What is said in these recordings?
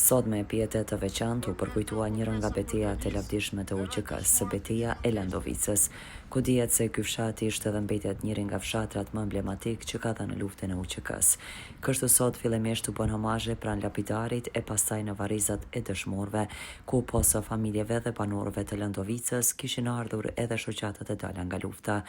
Sot me pietet të veçantë u përkujtua njëra nga betejat e lavdishme të UÇK-s, beteja e Landovicës, ku dihet se ky fshat ishte dhe mbetet njëri nga fshatrat më emblematik që ka dhënë luftën e UÇK-s. Kështu sot fillimisht u bën homazhe pranë lapidarit e pastaj në varrizat e dëshmorëve, ku posa familjeve dhe banorëve të Landovicës kishin ardhur edhe shoqatët e dala nga lufta,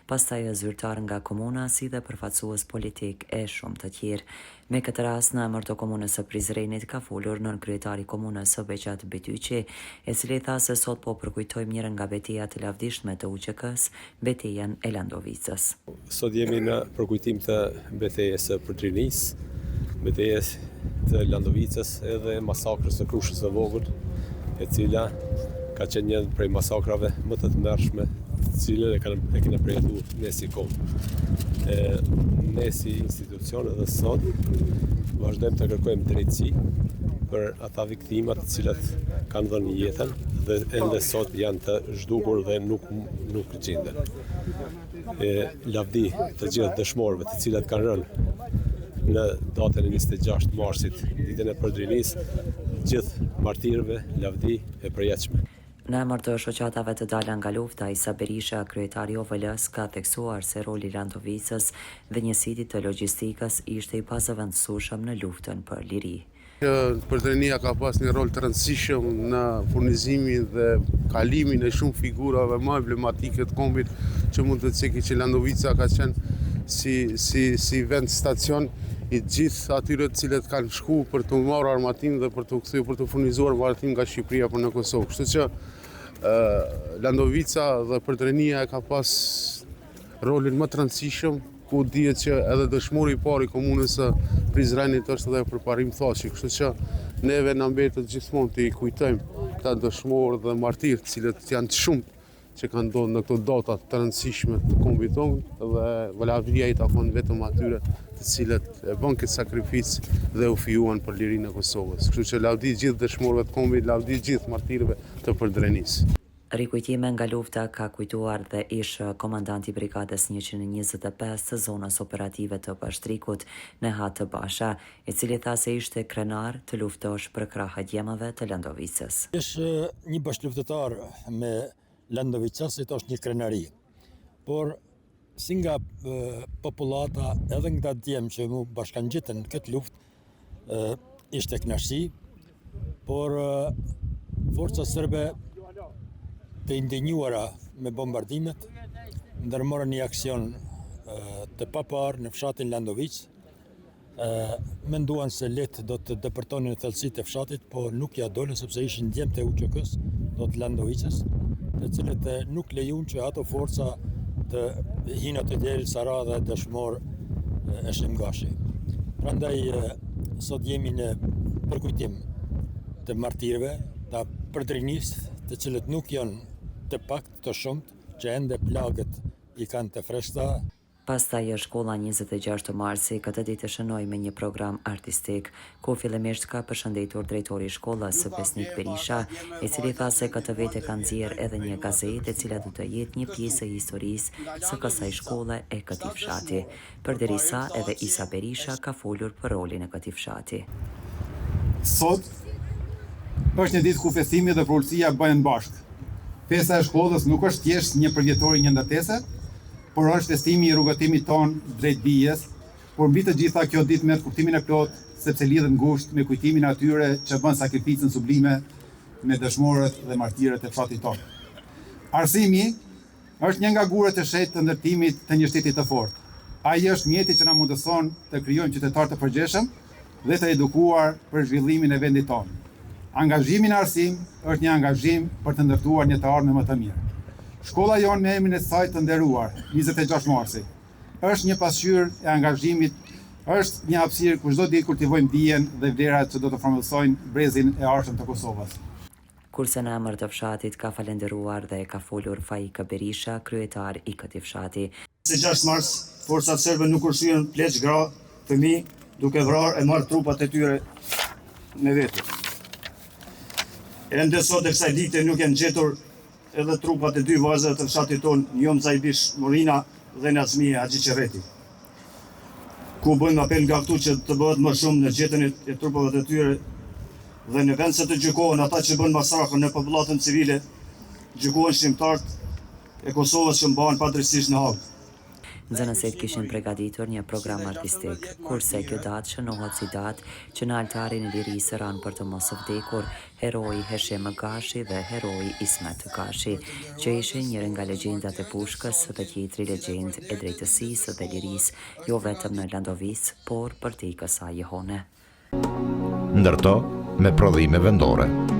pastaj zyrtar nga komuna si dhe përfaqësues politik e shumë të tjerë. Me këtë rast në emër të komunës së Prizrenit ka folur nën kryetari i komunës së Beqat Betyqi, e cili tha se sot po përkujtojmë njëra nga betejat e lavdishme të UÇK-s, betejën e Landovicës. Sot jemi në përkujtim të betejës së Prizrenisë, betejës të Landovicës edhe masakrës së Krushës së Vogël, e cila ka qenë një prej masakrave më të tmerrshme, të cilën e kena përjetuar ne si komunë. Ne si institucion edhe sot vazhdojmë të kërkojmë drejtësi për ata viktimat të cilat kanë dhënë jetën dhe ende sot janë të zhdukur dhe nuk gjenden. Lavdi të gjithë dëshmorëve të cilat kanë rënë në datën e 26 marsit, ditën e Prizrenisë, gjithë martirëve lavdi e përjetshme. Në emër të shoqatave të dala nga lufta, Isa Berisha, kryetari i OVL-s, ka theksuar se roli i Landovicës dhe njësitë të logjistikës ishte i pazëvendësueshëm në luftën për liri. Prizrenia ka pas një rol të rëndësishëm në furnizimin dhe kalimin e shumë figurave më emblematike të kombit, që mund të ceki që Landovica ka qenë si vend stacion i gjithë atyre të cilët kanë shku për të marrë armatim dhe për të furnizuar armatim nga Shqipëria për në Kosovë. Kështu që Landovica dhe Prizrenia ka pas rolin më të rëndësishëm, ku dihet që edhe dëshmori i parë i komunës së Prizrenit është edhe përparim thashi. Kështu që neve na mbetet gjithmonë të i kujtojmë këta dëshmorë dhe martirë, të cilët janë të shumtë që kanë ndodhur në këto data të rëndësishme të kombit tonë, dhe lavdia i takon vetëm atyre të cilët e bën këtë sakrificë dhe u fijuan për lirinë e Kosovës. Kështu që lavdi gjithë dëshmorëve të kombit, lavdi gjithë martirëve të Prizrenisë. Rikujtime nga lufta ka kujtuar dhe ish komandanti brigadës 125 të zonës operative të Pashtrikut, Nehat Basha, i cili tha se ishte krenar të luftosh për krahët djemave të Landovicës. Është një bashkëluftëtar me Landovicës, është një krenari, por si nga populata edhe nga djemë që mu bashkangjitën në këtë luftë, ishte kënaqësi, por forca serbe të indenjuara me bombardimet ndërmorën një aksion të paparë në fshatin Landovicë. Menduan se letë do të depërtonin thellësitë e fshatit, po nuk ja dolën sepse ishin djemë të UÇK-s, do të Landovicës, të cilët nuk lejun që ato forca të hinë të del Sara dhe dëshmor e Shemgashi. Prandaj sot jemi në përkujtim të martirëve, të Prizrenisë, të cilët nuk janë të pakt të shumt, që ende plagët i kanë të freskëta. Pastaj shkolla 26 marsi këtë ditë shënoi me një program artistik, ku fillimisht ka përshëndetur drejtori i shkollës Besnik Berisha, i cili tha se këtë vete ka nxjerrë edhe një gazetë e cila do të jetë një pjesë e historisë së kësaj shkolle e këtij fshati. Përderisa edhe Isa Berisha ka folur për rolin e këtij fshati. Sot është një ditë ku festimi dhe pulësia bëhen bashkë. Festa e shkollës nuk është thjesht një përvjetore një ndatese, por është festimi i rrugëtimit ton drejt dijes, por mbi të gjitha kjo ditë merr kuptimin e plot sepse lidhet ngushtë me kujtimin e atyre që bën sakrificën sublime me dëshmorët dhe martirët e fshatit ton. Arsimi është një nga guret e shejtë të ndërtimit të një shteti të fortë. Ai është mjeti që na mundëson të krijojmë qytetar të përgjeshëm dhe të edukuar për zhvillimin e vendit ton. Angazhimi në arsim është një angazhim për të ndërtuar një të ardhmen më të mirë. Shkolla jonë me emrin e saj të nderuar, 26 marsi, është një pasqyrë e angazhimit, është një hapësirë ku çdo ditë kultivojmë dijen dhe vlerat që do të frymëzojnë brezin e arshëm të Kosovës. Kurse në emër të fshatit ka falenderuar dhe ka folur Faik Berisha, kryetar i këtij fshati. 26 mars, forcat serbe nuk ushtryen pleq, gra, fëmijë, duke vrarë e marrë trupat e tyre me vete. Ende sot e kësaj dite nuk janë gjetur edhe trupat e dy vajzave të fshatit ton, Njom Zajbish Morina dhe Nazmi Haxhi Qerreti. Ku bëjmë apel nga këtu që të bëhet më shumë në gjetjen e trupave të tyre dhe në vend se të gjykohen ata që bën masakrën në popullatën civile, gjykohen shqiptarët e Kosovës që mbahen padrejtisht në Hagë. Nxënësit kishin përgatitur një program artistik, kurse kjo datë shënohet si datë që në altarin e lirisë ranë për të mos vdekur heroi Heshem Gashi dhe heroi Ismet Gashi, që ishin njëri nga legjendat e pushkës dhe tjetri legjend e drejtësisë dhe lirisë, jo vetëm në Landovicë, por për te i kësaj jehone. Ndërto me prodhime vendore.